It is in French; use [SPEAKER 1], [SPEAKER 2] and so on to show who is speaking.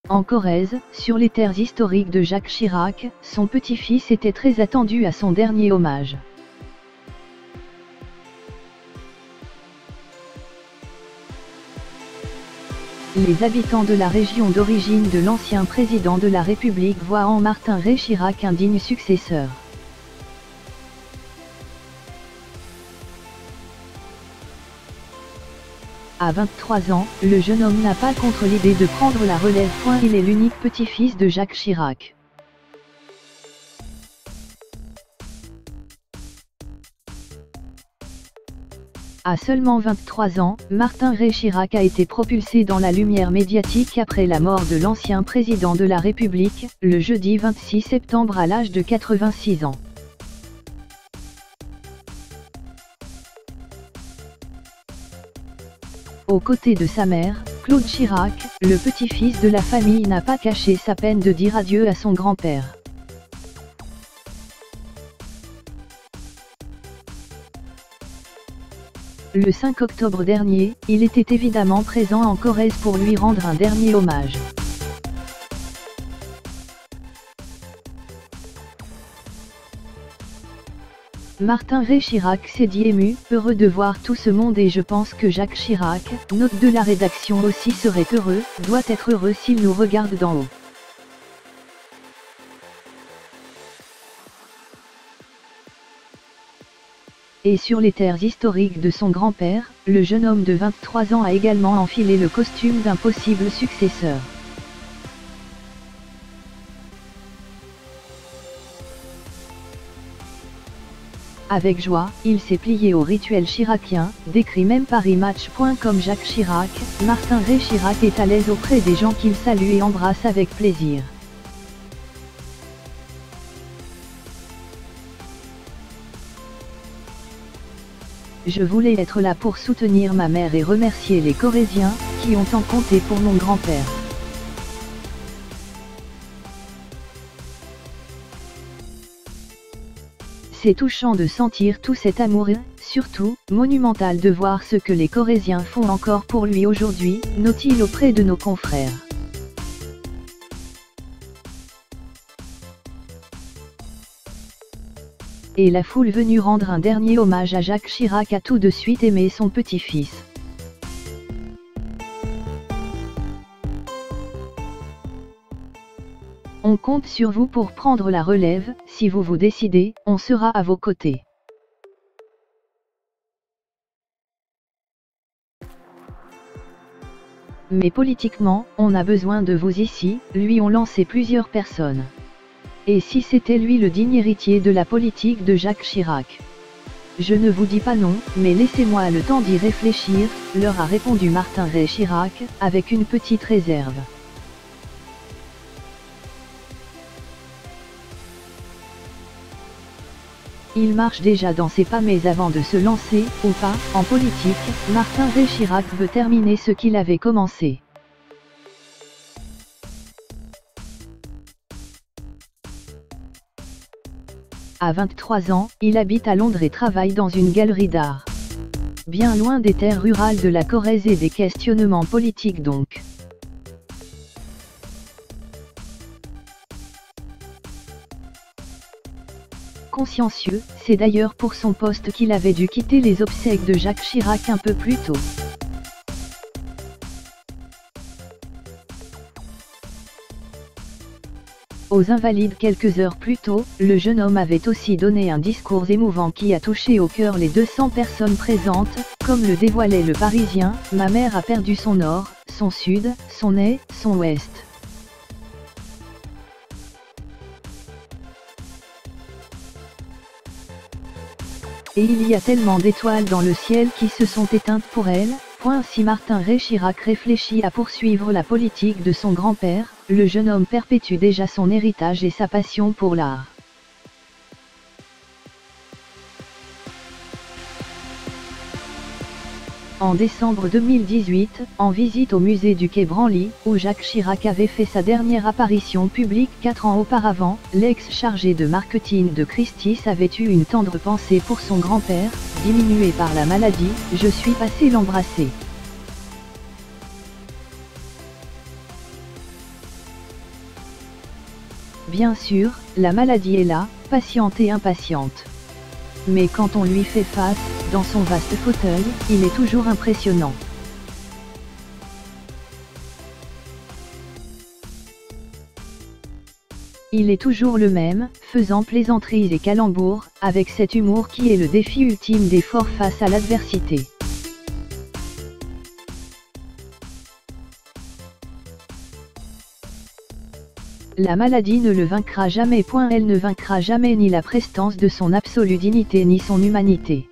[SPEAKER 1] En Corrèze, sur les terres historiques de Jacques Chirac, son petit-fils était très attendu à son dernier hommage. Les habitants de la région d'origine de l'ancien président de la République voient en Martin Rey Chirac un digne successeur. À 23 ans, le jeune homme n'a pas contre l'idée de prendre la relève. Il est l'unique petit-fils de Jacques Chirac. À seulement 23 ans, Martin Rey Chirac a été propulsé dans la lumière médiatique après la mort de l'ancien président de la République, le jeudi 26 septembre à l'âge de 86 ans. Aux côtés de sa mère, Claude Chirac, le petit-fils de la famille n'a pas caché sa peine de dire adieu à son grand-père. Le 5 octobre dernier, il était évidemment présent en Corrèze pour lui rendre un dernier hommage. Martin Rey Chirac s'est dit ému, heureux de voir tout ce monde et je pense que Jacques Chirac, note de la rédaction aussi serait heureux, doit être heureux s'il nous regarde d'en haut. Et sur les terres historiques de son grand-père, le jeune homme de 23 ans a également enfilé le costume d'un possible successeur. Avec joie, il s'est plié au rituel chiracien, décrit même Parismatch.com Jacques Chirac. Martin Rey Chirac est à l'aise auprès des gens qu'il salue et embrasse avec plaisir. Je voulais être là pour soutenir ma mère et remercier les Corréziens, qui ont tant compté pour mon grand-père. C'est touchant de sentir tout cet amour et, surtout, monumental de voir ce que les Corréziens font encore pour lui aujourd'hui, note-t-il auprès de nos confrères. Et la foule venue rendre un dernier hommage à Jacques Chirac a tout de suite aimé son petit-fils. On compte sur vous pour prendre la relève, si vous vous décidez, on sera à vos côtés. Mais politiquement, on a besoin de vous ici, lui ont lancé plusieurs personnes. Et si c'était lui le digne héritier de la politique de Jacques Chirac? Je ne vous dis pas non, mais laissez-moi le temps d'y réfléchir, leur a répondu Martin Rey Chirac, avec une petite réserve. Il marche déjà dans ses pas mais avant de se lancer, ou pas, en politique, Martin Rey Chirac veut terminer ce qu'il avait commencé. À 23 ans, il habite à Londres et travaille dans une galerie d'art. Bien loin des terres rurales de la Corrèze et des questionnements politiques donc. Consciencieux, c'est d'ailleurs pour son poste qu'il avait dû quitter les obsèques de Jacques Chirac un peu plus tôt. Aux Invalides quelques heures plus tôt, le jeune homme avait aussi donné un discours émouvant qui a touché au cœur les 200 personnes présentes, comme le dévoilait le Parisien, ma mère a perdu son nord, son sud, son est, son ouest. Et il y a tellement d'étoiles dans le ciel qui se sont éteintes pour elle. Si Martin Rey Chirac réfléchit à poursuivre la politique de son grand-père, le jeune homme perpétue déjà son héritage et sa passion pour l'art. En décembre 2018, en visite au musée du Quai Branly, où Jacques Chirac avait fait sa dernière apparition publique 4 ans auparavant, l'ex-chargé de marketing de Christie's avait eu une tendre pensée pour son grand-père, diminué par la maladie, je suis passé l'embrasser. Bien sûr, la maladie est là, patiente et impatiente. Mais quand on lui fait face, dans son vaste fauteuil, il est toujours impressionnant. Il est toujours le même, faisant plaisanteries et calembours, avec cet humour qui est le défi ultime des forts face à l'adversité. La maladie ne le vaincra jamais. Elle ne vaincra jamais ni la prestance de son absolue dignité ni son humanité.